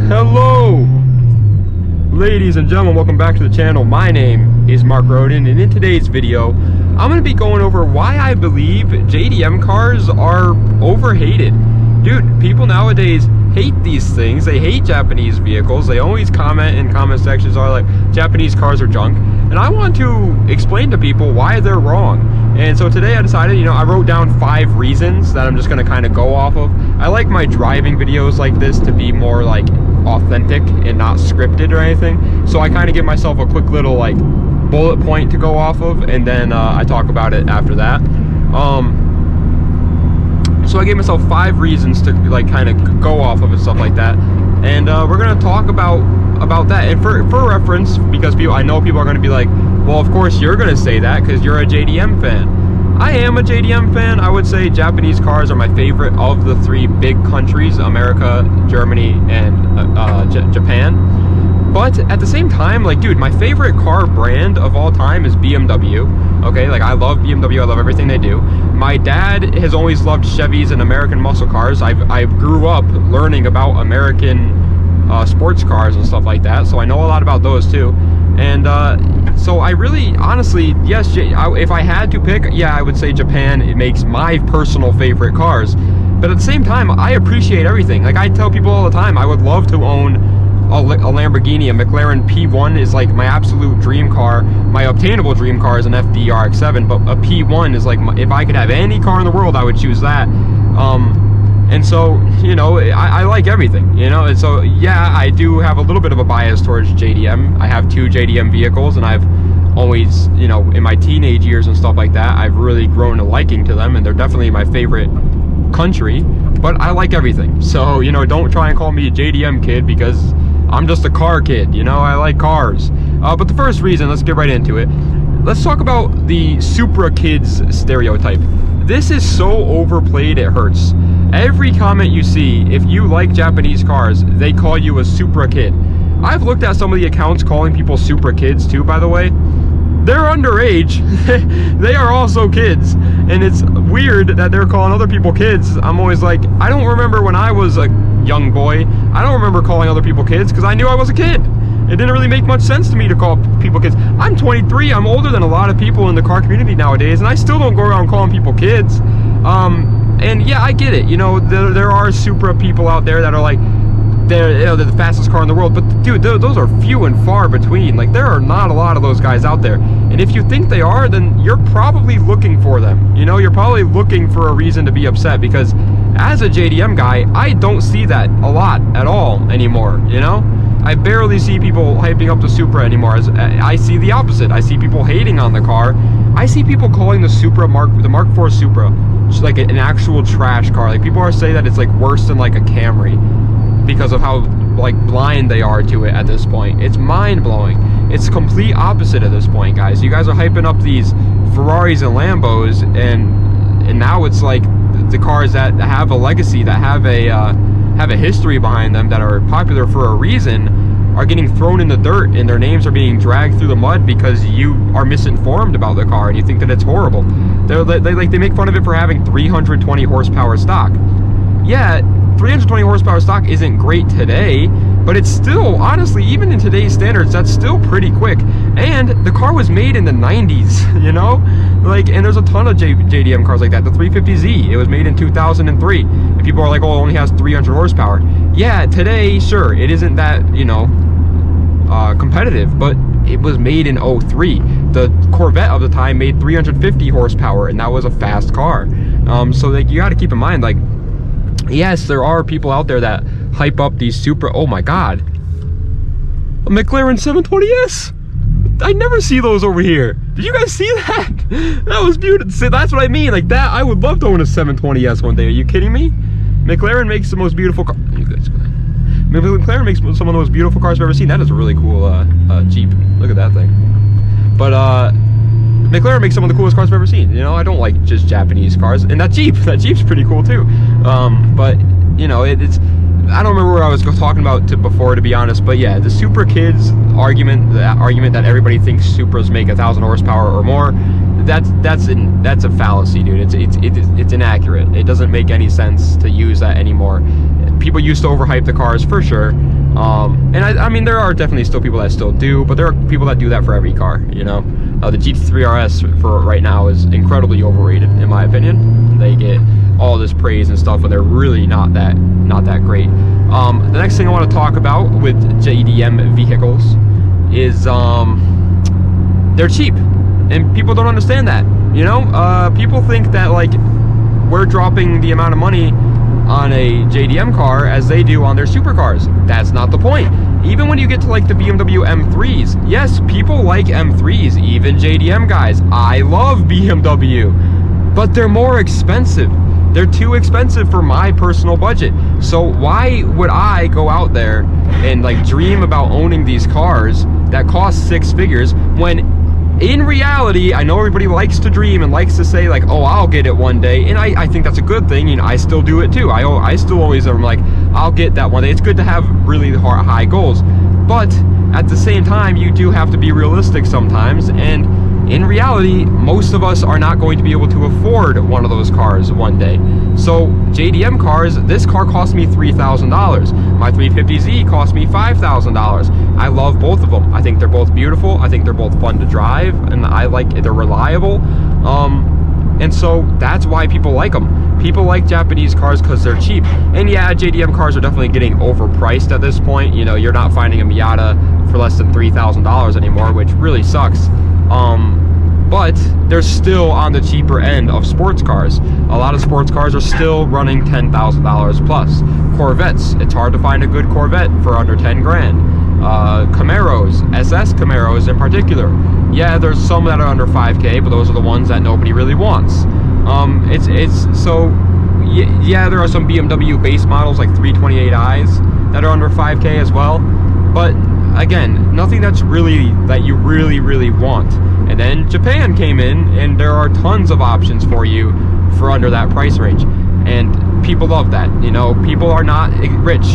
Hello, ladies and gentlemen, welcome back to the channel. My name is Mark Roden, and in today's video, I'm going to be going over why I believe JDM cars are overhated. Dude, people nowadays hate these things. They hate Japanese vehicles. They always comment in comment sections are like, Japanese cars are junk. And I want to explain to people why they're wrong. And so today I decided, I wrote down 5 reasons that I'm just going to kind of go off of. I like my driving videos like this to be more like authentic and not scripted or anything. So I kind of give myself a quick little like bullet point to go off of, and then I talk about it after that. So I gave myself 5 reasons to like kind of go off of and stuff like that. And we're going to talk about that. And for reference, because I know people are going to be like, well, of course you're going to say that because you're a JDM fan. I am a JDM fan. I would say Japanese cars are my favorite of the 3 big countries, America, Germany, and Japan. But at the same time, like, dude, my favorite car brand of all time is BMW. Okay, like, I love BMW. I love everything they do. My dad has always loved Chevys and American muscle cars. I grew up learning about American sports cars and stuff like that, so I know a lot about those too. And so I really, honestly, yes, if I had to pick, yeah, I would say Japan. It makes my personal favorite cars. But at the same time, I appreciate everything. Like, I tell people all the time, I would love to own a Lamborghini. A McLaren P1 is like my absolute dream car. My obtainable dream car is an FD RX-7, but a P1 is like, if I could have any car in the world, I would choose that. And so, I like everything, and so, yeah, I do have a little bit of a bias towards JDM. I have 2 JDM vehicles, and I've always, in my teenage years and stuff like that, I've really grown a liking to them, and they're definitely my favorite country, but I like everything. So, don't try and call me a JDM kid, because I'm just a car kid, I like cars. But the first reason, let's get right into it. Let's talk about the Supra kids stereotype. This is so overplayed, it hurts. Every comment you see, if you like Japanese cars, they call you a Supra kid. I've looked at some of the accounts calling people Supra kids too, by the way. They're underage. They are also kids. And it's weird that they're calling other people kids. I'm always like, I don't remember when I was a young boy. I don't remember calling other people kids because I knew I was a kid. It didn't really make much sense to me to call people kids. I'm 23. I'm older than a lot of people in the car community nowadays, and I still don't go around calling people kids. And yeah, I get it. There are Supra people out there that are like, they're the fastest car in the world. But dude, those are few and far between. Like, there are not a lot of those guys out there. And if you think they are, then you're probably looking for them. You're probably looking for a reason to be upset, because as a JDM guy, I don't see that a lot at all anymore. I barely see people hyping up the Supra anymore. I see the opposite. I see people hating on the car. I see people calling the Supra the Mark IV Supra just like an actual trash car. Like, people are saying that it's like worse than like a Camry because of how like blind they are to it at this point. It's mind-blowing. It's complete opposite at this point, guys. You guys are hyping up these Ferraris and Lambos, and now it's like the cars that have a legacy, that have a history behind them, that are popular for a reason, are getting thrown in the dirt, and their names are being dragged through the mud because you are misinformed about the car and you think that it's horrible. They make fun of it for having 320 horsepower stock. Yeah, 320 horsepower stock isn't great today, but it's still, honestly, even in today's standards, that's still pretty quick. And the car was made in the 90s, Like, and there's a ton of JDM cars like that. The 350Z, it was made in 2003. And people are like, oh, it only has 300 horsepower. Yeah, today, sure, it isn't that, competitive, but it was made in 03. The Corvette of the time made 350 horsepower, and that was a fast car. So like, you got to keep in mind, like, yes, there are people out there that hype up these Supra. Oh my god, a McLaren 720S. I never see those over here. Did you guys see that? That was beautiful. See, that's what I mean. Like that, I would love to own a 720S one day. Are you kidding me? McLaren makes the most beautiful car. You guys go ahead. McLaren makes some of the most beautiful cars I've ever seen. That is a really cool Jeep. Look at that thing. But McLaren makes some of the coolest cars I've ever seen. I don't like just Japanese cars. And that Jeep's pretty cool too. But it's, I don't remember what I was talking about before, to be honest. But yeah, the Supra kids argument, that everybody thinks Supras make 1,000 horsepower or more, that's a fallacy, dude. It's inaccurate. It doesn't make any sense to use that anymore. People used to overhype the cars for sure. And I mean, there are definitely still people that still do, but there are people that do that for every car, you know. The GT3 RS for right now is incredibly overrated, in my opinion. They get all this praise and stuff, but they're really not that great. The next thing I want to talk about with JDM vehicles is they're cheap, and people don't understand that. You know, people think that like we're dropping the amount of money on a JDM car as they do on their supercars. That's not the point. Even when you get to like the BMW M3s, yes, people like M3s, even JDM guys. I love BMW, but they're more expensive. They're too expensive for my personal budget. So why would I go out there and like dream about owning these cars that cost 6 figures when in reality, I know everybody likes to dream and likes to say like, oh, I'll get it one day. And I think that's a good thing. You know, I still do it too. I still always am like, I'll get that one day. It's good to have really high goals. But at the same time, you do have to be realistic sometimes. And in reality, most of us are not going to be able to afford one of those cars one day. So JDM cars, this car cost me $3,000. My 350Z cost me $5,000. I love both of them. I think they're both beautiful. I think they're both fun to drive, and I like they're reliable. And so that's why people like them. People like Japanese cars because they're cheap. And yeah, JDM cars are definitely getting overpriced at this point. You know, you're not finding a Miata for less than $3,000 anymore, which really sucks. But they're still on the cheaper end of sports cars. A lot of sports cars are still running $10,000 plus. Corvettes, it's hard to find a good Corvette for under 10 grand. Camaros, SS Camaros in particular. Yeah, there's some that are under 5K, but those are the ones that nobody really wants. Yeah, there are some BMW base models like 328i's that are under 5K as well. But again, nothing that you really want. And then Japan came in, and there are tons of options for you for under that price range. And people love that. You know, people are not rich.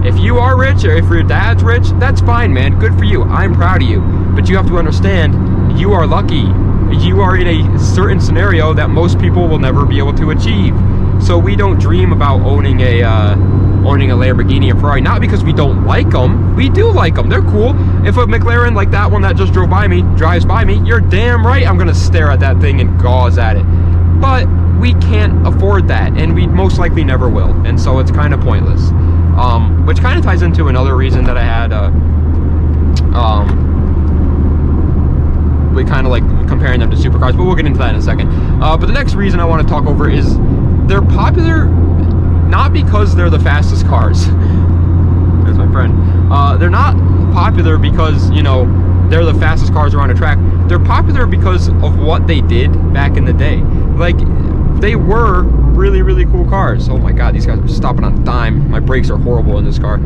If you are rich, or if your dad's rich, that's fine, man. Good for you. I'm proud of you. But you have to understand, you are lucky. You are in a certain scenario that most people will never be able to achieve. So we don't dream about owning a Lamborghini or Ferrari, not because we don't like them. We do like them. They're cool. If a McLaren like that one that just drives by me, you're damn right I'm gonna stare at that thing and gauze at it. But we can't afford that, and we most likely never will. And so it's kind of pointless. Which kind of ties into another reason that I had. We kind of like comparing them to supercars, but we'll get into that in a second. But the next reason I want to talk over is they're popular not because they're the fastest cars. There's my friend. They're not popular because, you know, they're the fastest cars around a track. They're popular because of what they did back in the day. Like, they were really cool cars. Oh my god, these guys are stopping on a dime. My brakes are horrible in this car.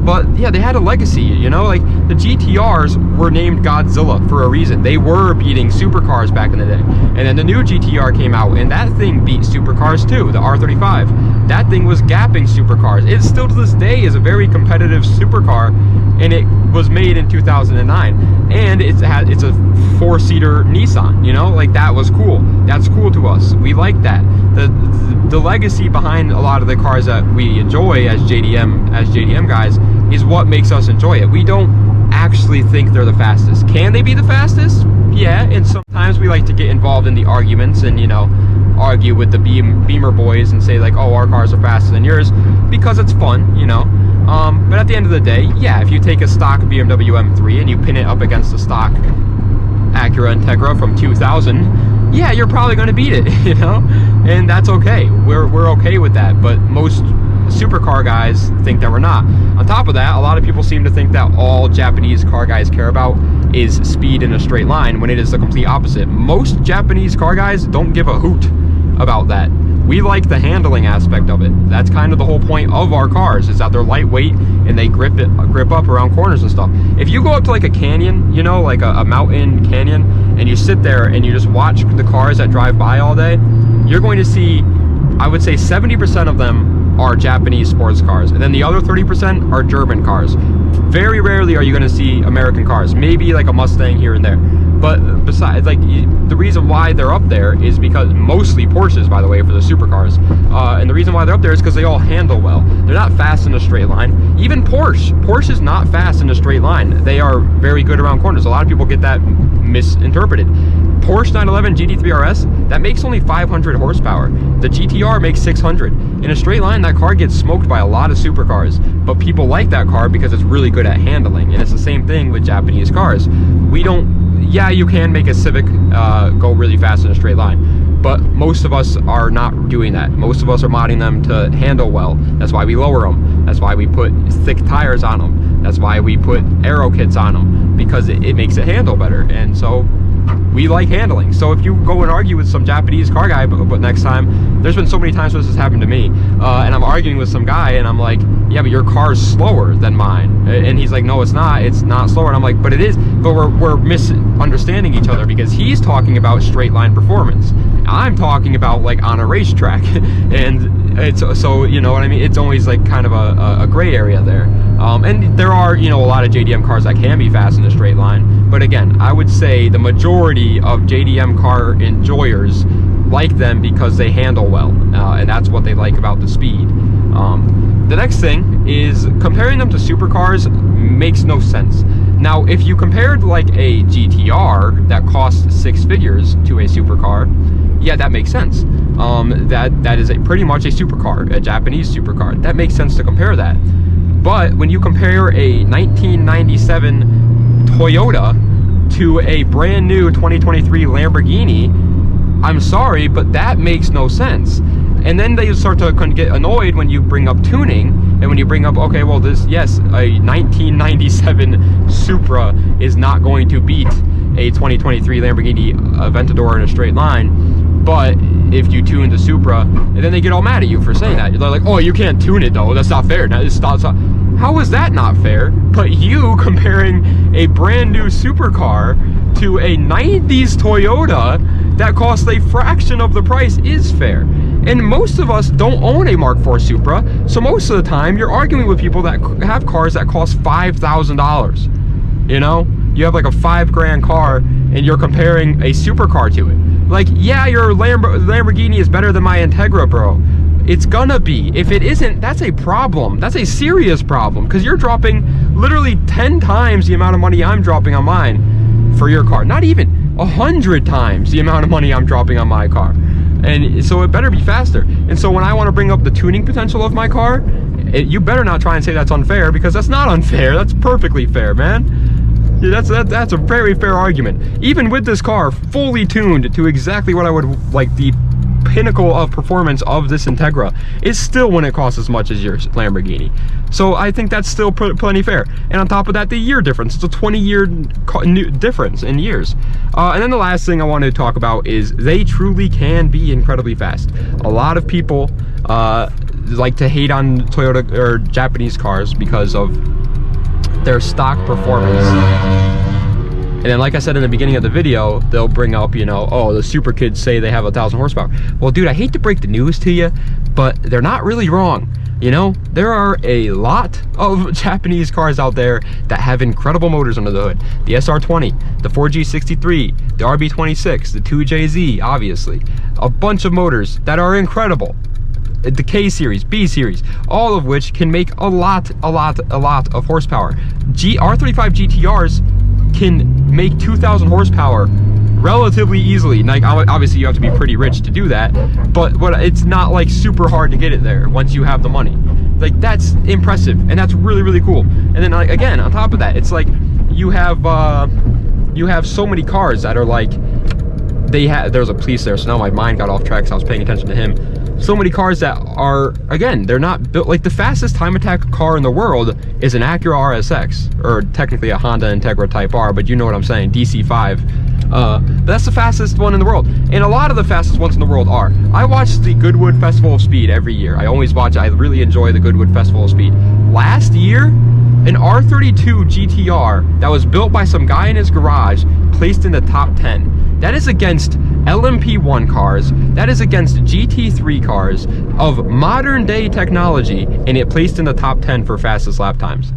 But yeah, they had a legacy, you know, like the GTRs were named Godzilla for a reason. They were beating supercars back in the day. And then the new GTR came out, and that thing beat supercars too, the R35. That thing was gapping supercars. It still to this day is a very competitive supercar, and it was made in 2009. And it's a 4-seater Nissan, you know, like that was cool. That's cool to us. We like that. The legacy behind a lot of the cars that we enjoy as JDM guys is what makes us enjoy it. We don't actually think they're the fastest. Can they be the fastest? Yeah, and sometimes we like to get involved in the arguments and, you know, argue with the Beamer boys and say like, oh, our cars are faster than yours, because it's fun, you know. But at the end of the day, yeah, if you take a stock BMW M3 and you pin it up against a stock Acura Integra from 2000, yeah, you're probably going to beat it, you know, and that's okay. We're okay with that, but most supercar guys think that we're not. On top of that, a lot of people seem to think that all Japanese car guys care about is speed in a straight line, when it is the complete opposite. Most Japanese car guys don't give a hoot about that. We like the handling aspect of it. That's kind of the whole point of our cars, is that they're lightweight and they grip up around corners and stuff. If you go up to like a canyon, you know, like a mountain canyon, and you sit there and you just watch the cars that drive by all day, you're going to see, I would say 70% of them are Japanese sports cars, and then the other 30% are German cars. Very rarely are you going to see American cars, maybe like a Mustang here and there. But besides, like, the reason why they're up there is because, mostly Porsches, by the way, for the supercars, and the reason why they're up there is because they all handle well. They're not fast in a straight line. Even Porsche is not fast in a straight line. They are very good around corners. A lot of people get that misinterpreted. Porsche 911 GT3 RS, that makes only 500 horsepower. The GTR makes 600. In a straight line, that car gets smoked by a lot of supercars, but people like that car because it's really good at handling. And it's the same thing with Japanese cars. We don't, yeah, you can make a Civic go really fast in a straight line, but most of us are not doing that. Most of us are modding them to handle well. That's why we lower them. That's why we put thick tires on them. That's why we put aero kits on them, because it makes it handle better. And so we like handling. So if you go and argue with some Japanese car guy, but next time, there's been so many times where this has happened to me, and I'm arguing with some guy, and I'm like, yeah, but your car's slower than mine. And he's like, no, it's not slower. And I'm like, but it is. But we're misunderstanding each other, because he's talking about straight line performance. I'm talking about like on a racetrack. And it's, so, you know what I mean? It's always like kind of a gray area there. And there are, you know, a lot of JDM cars that can be fast in a straight line. But again, I would say the majority of JDM car enjoyers like them because they handle well. And that's what they like about the speed. The next thing is comparing them to supercars makes no sense. Now, if you compared like a GTR that costs 6 figures to a supercar, yeah, that makes sense. That is pretty much a supercar, a Japanese supercar. That makes sense to compare that. But when you compare a 1997 Toyota to a brand new 2023 Lamborghini, I'm sorry, but that makes no sense. And then they start to get annoyed when you bring up tuning, and when you bring up, okay, well, this, yes, a 1997 Supra is not going to beat a 2023 Lamborghini Aventador in a straight line, but if you tune the Supra, and then they get all mad at you for saying that. They're like, oh, you can't tune it though, that's not fair. Now, how is that not fair? But you comparing a brand new supercar to a 90s Toyota that costs a fraction of the price is fair. And most of us don't own a Mark IV Supra, so most of the time you're arguing with people that have cars that cost $5,000. You know, you have like a $5,000 car and you're comparing a supercar to it. Like, yeah, your Lamborghini is better than my Integra, bro. It's gonna be. If it isn't, that's a problem. That's a serious problem, because you're dropping literally 10 times the amount of money I'm dropping on mine for your car. Not even 100 times the amount of money I'm dropping on my car. And so it better be faster. And so when I want to bring up the tuning potential of my car, you better not try and say that's unfair, because that's not unfair. That's perfectly fair, man. Yeah, that's a very fair argument. Even with this car fully tuned to exactly what I would like, the pinnacle of performance of this Integra, is still when it costs as much as your Lamborghini. So I think that's still plenty fair. And on top of that, the year difference, it's a 20-year difference in years. And then the last thing I want to talk about is they truly can be incredibly fast. A lot of people like to hate on Toyota or Japanese cars because of their stock performance. And then, like I said in the beginning of the video, they'll bring up, you know, oh, the super kids say they have 1,000 horsepower. Well, dude, I hate to break the news to you, but they're not really wrong. You know, there are a lot of Japanese cars out there that have incredible motors under the hood. The SR20, the 4G63, the RB26, the 2JZ, obviously. A bunch of motors that are incredible. The K series, B series, all of which can make a lot of horsepower. R35 GTRs can make 2,000 horsepower relatively easily. Like, obviously you have to be pretty rich to do that, but it's not like super hard to get it there once you have the money. Like, that's impressive, and that's really cool. And then, like, again, on top of that, it's like you have so many cars that are like, there's a police there, so now my mind got off track, so I was paying attention to him. So many cars that are, again, they're not built, like the fastest time attack car in the world is an Acura RSX, or technically a Honda Integra Type R, but you know what I'm saying, DC5. But that's the fastest one in the world, and a lot of the fastest ones in the world are. I watch the Goodwood Festival of Speed every year. I really enjoy the Goodwood Festival of Speed. Last year, an R32 GTR that was built by some guy in his garage placed in the top 10. That is against LMP1 cars, that is against GT3 cars of modern day technology, and it placed in the top 10 for fastest lap times.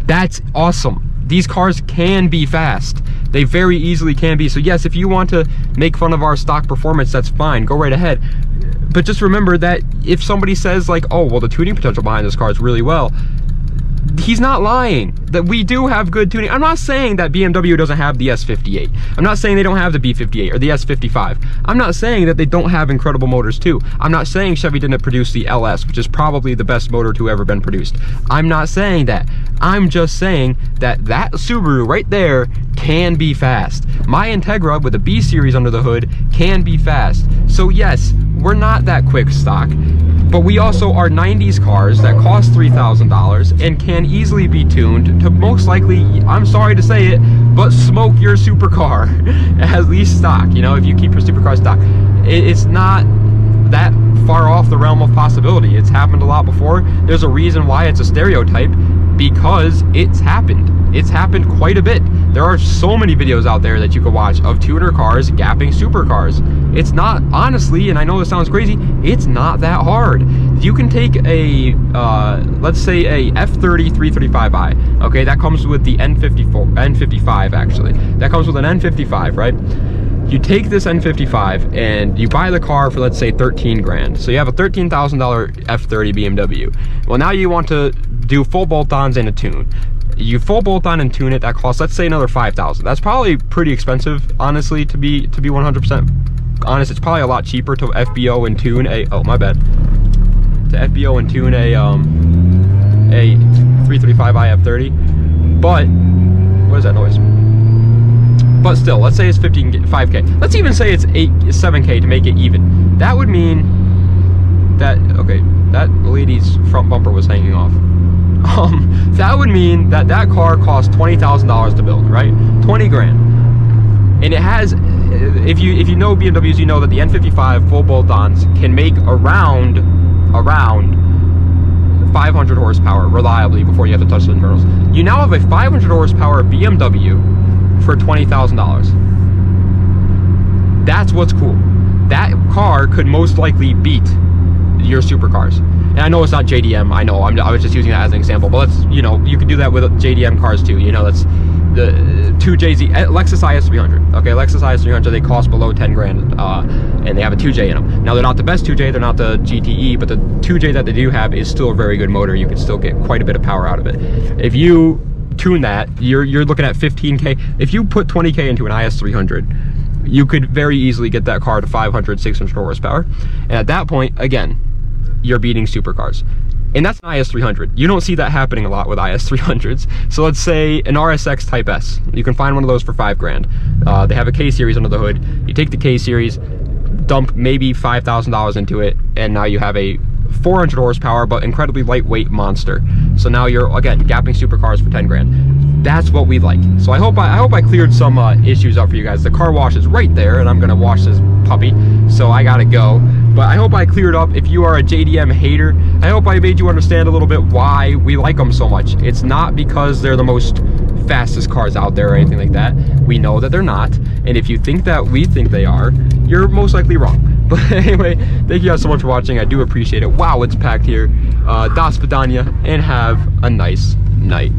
That's awesome. These cars can be fast. They very easily can be. So yes, if you want to make fun of our stock performance, that's fine, go right ahead. But just remember that if somebody says like, oh, well, the tuning potential behind this car is really well, he's not lying. That we do have good tuning. I'm not saying that BMW doesn't have the S58. I'm not saying they don't have the B58 or the S55. I'm not saying that they don't have incredible motors too. I'm not saying Chevy didn't produce the LS, which is probably the best motor to ever been produced. I'm not saying that. I'm just saying that that Subaru right there can be fast. My Integra with a B series under the hood can be fast. So yes, we're not that quick stock, but we also are 90s cars that cost $3,000 and can easily be tuned to most likely, I'm sorry to say it, but smoke your supercar, at least stock. You know, if you keep your supercar stock, it's not that far off the realm of possibility. It's happened a lot before. There's a reason why it's a stereotype, because it's happened. It's happened quite a bit. There are so many videos out there that you could watch of tuner cars gapping supercars. It's not, honestly, and I know this sounds crazy, it's not that hard. You can take a, let's say a F30 335i, okay, that comes with the N55 actually. That comes with an N55, right? You take this N55 and you buy the car for, let's say, 13 grand. So you have a $13,000 F30 BMW. Well, now you want to do full bolt-ons and a tune. You full bolt-on and tune it, that costs, let's say, another $5,000. That's probably pretty expensive, honestly, to be 100% honest. It's probably a lot cheaper to FBO and tune a, oh, my bad. To FBO and tune a 335i F30. But, what is that noise? But still, let's say it's 5K. Let's even say it's 7K to make it even. That would mean that, okay, that lady's front bumper was hanging off. That would mean that that car cost $20,000 to build, right? 20 grand. And it has, if you know BMWs, you know that the N55 full bolt-ons can make around 500 horsepower reliably before you have to touch the internals. You now have a 500 horsepower BMW for $20,000. That's what's cool. That car could most likely beat your supercars. And I know it's not JDM, I know, I was just using that as an example, but let's, you know, you can do that with JDM cars too. You know, that's the 2JZ, Lexus IS300, okay, Lexus IS300, they cost below 10 grand, and they have a 2J in them. Now, they're not the best 2J, they're not the GTE, but the 2J that they do have is still a very good motor. You can still get quite a bit of power out of it. If you tune that, you're looking at 15K. If you put 20K into an IS300, you could very easily get that car to 500, 600 horsepower. And at that point, again, you're beating supercars. And that's an IS300. You don't see that happening a lot with IS300s. So let's say an RSX Type S. You can find one of those for 5 grand. They have a K series under the hood. You take the K series, dump maybe $5,000 into it, and now you have a 400 horsepower but incredibly lightweight monster. So now you're, again, gapping supercars for 10 grand. That's what we like. So I hope I cleared some issues up for you guys. The car wash is right there, and I'm gonna wash this puppy, so I gotta go. But I hope I cleared up. If you are a JDM hater, I hope I made you understand a little bit why we like them so much. It's not because they're the most fastest cars out there or anything like that. We know that they're not, and if you think that we think they are, you're most likely wrong. But anyway, thank you guys so much for watching. I do appreciate it. Wow, it's packed here. Das Vidania, and have a nice night.